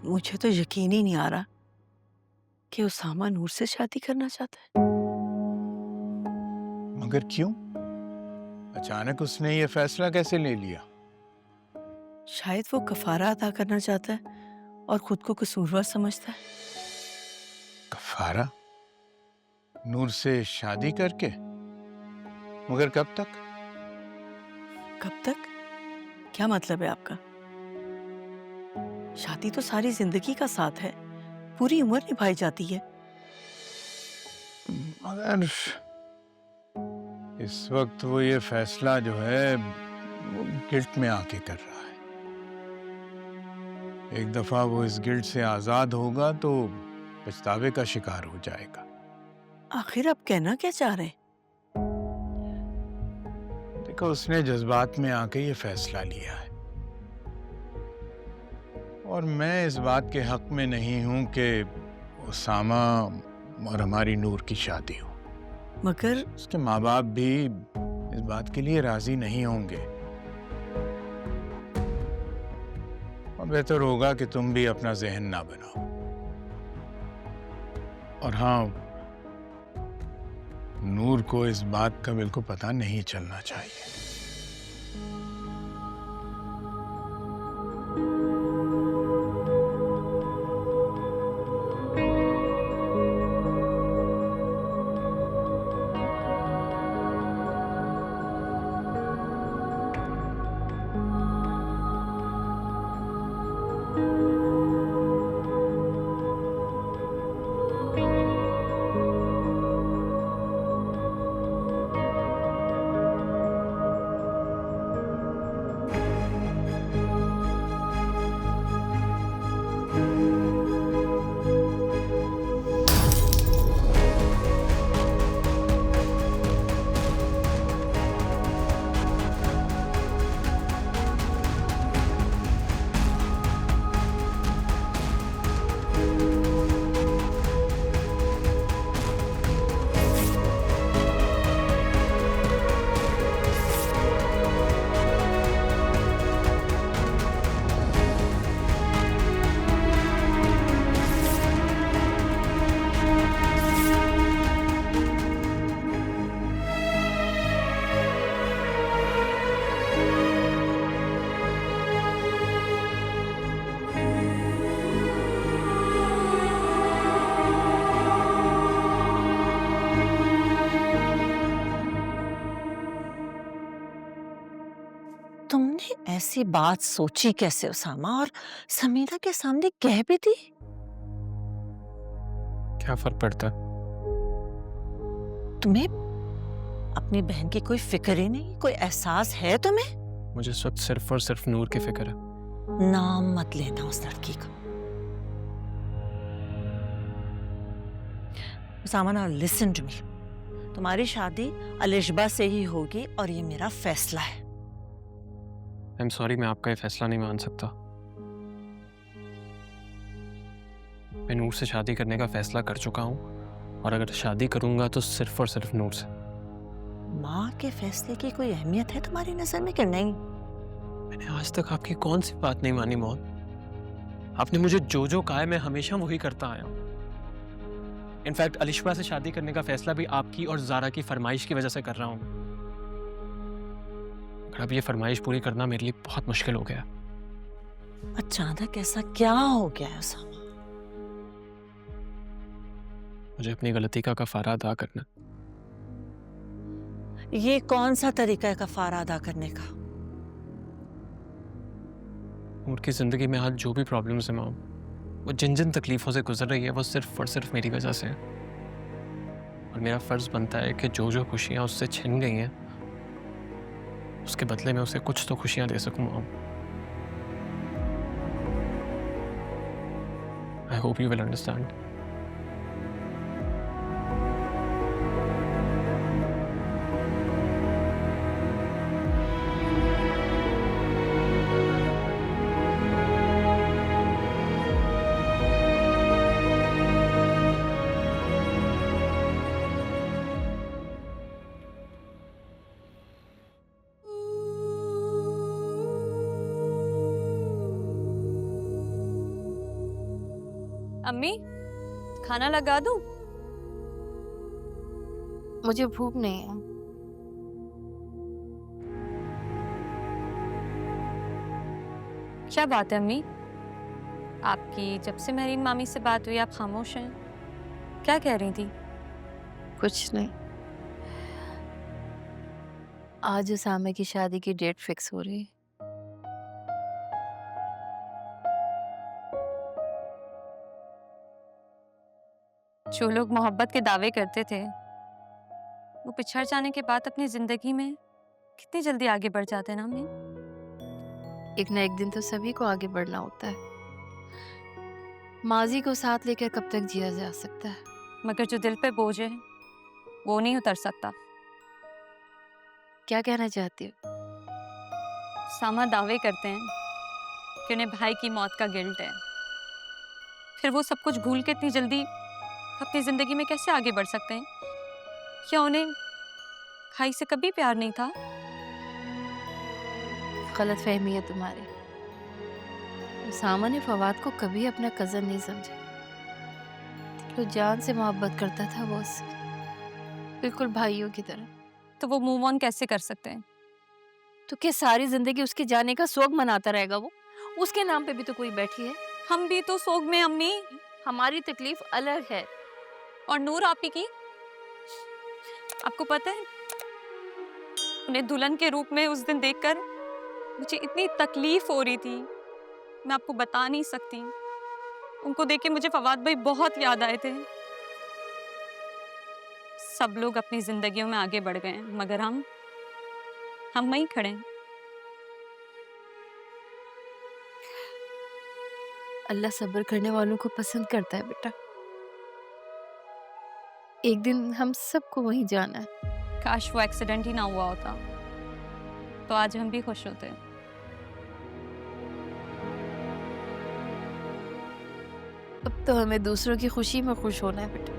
मुझे तो यकीन ही नहीं आ रहा कि उसामा नूर से शादी करना चाहता है। मगर क्यों? अचानक उसने ये फैसला कैसे ले लिया? शायद वो कफारा अदा करना चाहता है और खुद को कसूरवार समझता है। कफारा? नूर से शादी करके? मगर कब तक? कब तक? क्या मतलब है आपका? शादी तो सारी जिंदगी का साथ है, पूरी उम्र निभाई जाती है। मगर इस वक्त वो ये फैसला जो है वो गिल्ट में आके कर रहा है। एक दफा वो इस गिल्ट से आजाद होगा तो पछतावे का शिकार हो जाएगा। आखिर आप कहना क्या चाह रहे हैं? देखो, उसने जज्बात में आके ये फैसला लिया है और मैं इस बात के हक में नहीं हूं कि उसामा और हमारी नूर की शादी हो। मगर उसके माँ बाप भी इस बात के लिए राजी नहीं होंगे और बेहतर होगा कि तुम भी अपना जहन ना बनाओ। और हाँ, नूर को इस बात का बिल्कुल पता नहीं चलना चाहिए। तुमने ऐसी बात सोची कैसे उसामा, और समीरा के सामने कह भी दी? क्या फर्क पड़ता है? तुम्हें अपनी बहन की कोई फिक्र ही नहीं, कोई एहसास है तुम्हें? मुझे इस वक्त सिर्फ और सिर्फ नूर की फिक्र है। नाम मत लेना उस लड़की का। Usama, now listen to me. तुम्हारी शादी अलिशबा से ही होगी और ये मेरा फैसला है। आई एम सॉरी, मैं आपका ये फैसला नहीं मान सकता। मैं नूर से शादी करने का फैसला कर चुका हूँ और अगर शादी करूंगा तो सिर्फ और सिर्फ नूर से। माँ के फैसले की कोई अहमियत है तुम्हारी नजर में कि नहीं? मैंने आज तक आपकी कौन सी बात नहीं मानी मौन। आपने मुझे जो जो कहा है मैं हमेशा वही करता आया हूँ। इनफैक्ट अलिशबा से शादी करने का फैसला भी आपकी और जारा की फरमाइश की वजह से कर रहा हूँ। अब ये फरमाइश पूरी करना मेरे लिए बहुत मुश्किल हो गया। अचानक ऐसा क्या हो गया है उसामा? मुझे अपनी गलती का कफारा अदा करना। ये कौन सा तरीका है कफारा अदा करने का? उनकी जिंदगी में आज जो भी प्रॉब्लम्स है माम, वो जिन जिन तकलीफों से गुजर रही है वो सिर्फ और सिर्फ मेरी वजह से है। और मेरा फर्ज बनता है कि जो जो खुशियां उससे छिन गई हैं उसके बदले में उसे कुछ तो खुशियां दे सकूं माम। I hope you will understand. अम्मी खाना लगा दूं? मुझे भूख नहीं है। क्या बात है अम्मी, आपकी जब से मेरी मामी से बात हुई आप खामोश हैं। क्या कह रही थी? कुछ नहीं। आज उसामे की शादी की डेट फिक्स हो रही है। जो लोग मोहब्बत के दावे करते थे वो पिछड़ जाने के बाद अपनी जिंदगी में कितनी जल्दी आगे बढ़ जाते हैं ना अम्मी। एक ना एक दिन तो सभी को आगे बढ़ना होता है। माजी को साथ लेकर कब तक जिया जा सकता है? मगर जो दिल पे बोझ है वो नहीं उतर सकता। क्या कहना चाहती हो? सामा दावे करते हैं कि उन्हें भाई की मौत का गिल्ट है, फिर वो सब कुछ भूल के इतनी जल्दी अपनी जिंदगी में कैसे आगे बढ़ सकते हैं? क्या उन्हें भाई से कभी प्यार नहीं था? गलत फहमी है तुम्हारी। सामा ने फवाद को कभी अपना कजन नहीं समझा। जो जान से मोहब्बत करता था वो उससे, बिल्कुल भाइयों की तरह। तो वो मूव ऑन कैसे कर सकते हैं? तो क्या सारी जिंदगी उसके जाने का शोक मनाता रहेगा वो? उसके नाम पे भी तो कोई बैठी है। हम भी तो सोग में अम्मी। हमारी तकलीफ अलग है। और नूर आपी की, आपको पता है उन्हें दुल्हन के रूप में उस दिन देखकर मुझे इतनी तकलीफ हो रही थी, मैं आपको बता नहीं सकती। उनको देख के मुझे फवाद भाई बहुत याद आए थे। सब लोग अपनी जिंदगियों में आगे बढ़ गए हैं, मगर हम वहीं खड़े हैं। अल्लाह सब्र करने वालों को पसंद करता है बेटा। एक दिन हम सबको वहीं जाना है। काश वो एक्सीडेंट ही ना हुआ होता तो आज हम भी खुश होते। अब तो हमें दूसरों की खुशी में खुश होना है बेटा।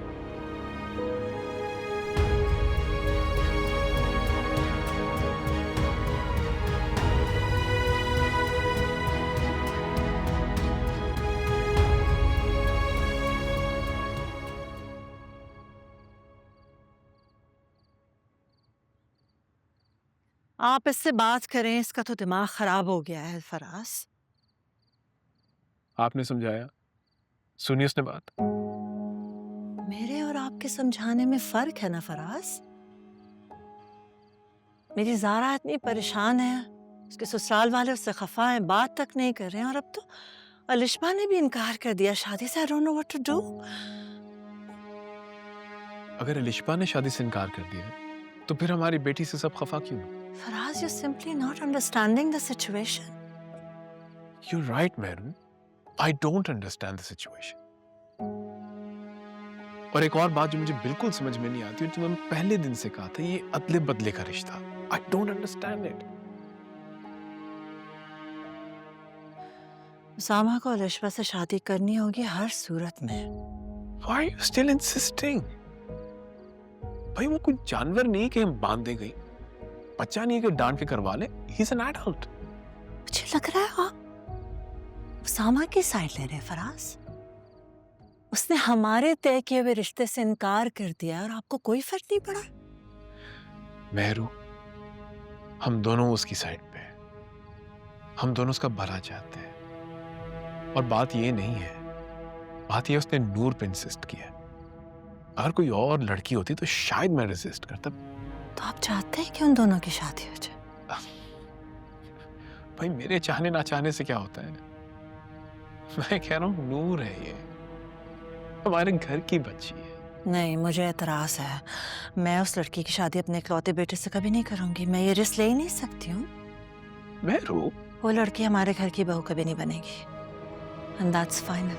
आप इससे बात करें, इसका तो दिमाग खराब हो गया है फराज। आपने समझाया, सुनी उसने बात। मेरे और आपके समझाने में फर्क है ना फराज। मेरी ज़ारा इतनी परेशान है, उसके ससुराल वाले उससे खफा हैं, बात तक नहीं कर रहे हैं, और अब तो अलिशबा ने भी इनकार कर दिया शादी से। I don't know what to do। अगर अलिशबा ने शादी से इनकार कर दिया तो फिर हमारी बेटी से सब खफा क्यों? Faraz, you're simply not understanding the situation। You're right, Mehrun. I don't understand the situation. और एक और बात जो मुझे बिल्कुल समझ में नहीं आती, जो मैंने पहले दिन से कहा था, ये अदले बदले का रिश्ता। I don't understand it. Usama को अलिशबा से शादी करनी होगी हर सूरत में। Why are you still insisting? भाई वो कोई जानवर नहीं कि हम बांध दे गई, बच्चा नहीं है कि डांट के करवा ले। He's an adult. मुझे लग रहा है आप उसामा की साइड ले रहे हैं फराज। उसने हमारे तय किए हुए रिश्ते से इनकार कर दिया और आपको कोई फर्क नहीं पड़ा। मेहरू, हम दोनों उसकी साइड पे हैं, हम दोनों उसका भला चाहते हैं। और बात ये नहीं है, बात ये उसने नूर पे इंसिस्ट किया। अगर कोई और लड़की होती तो शायद मैं रेजिस्ट करता। तो आप चाहते हैं कि उन दोनों की शादी हो जाए? भाई मेरे चाहने ना चाहने से क्या होता है? मैं कह रहा हूँ नूर है, ये हमारे घर की बच्ची है। नहीं, मुझे एतराज है। मैं उस लड़की की शादी अपने इकलौते बेटे से कभी नहीं करूंगी। मैं ये रिस्क ले ही नहीं सकती हूँ। मेहरू, वो लड़की हमारे घर की बहू कभी नहीं बनेगी। And that's final।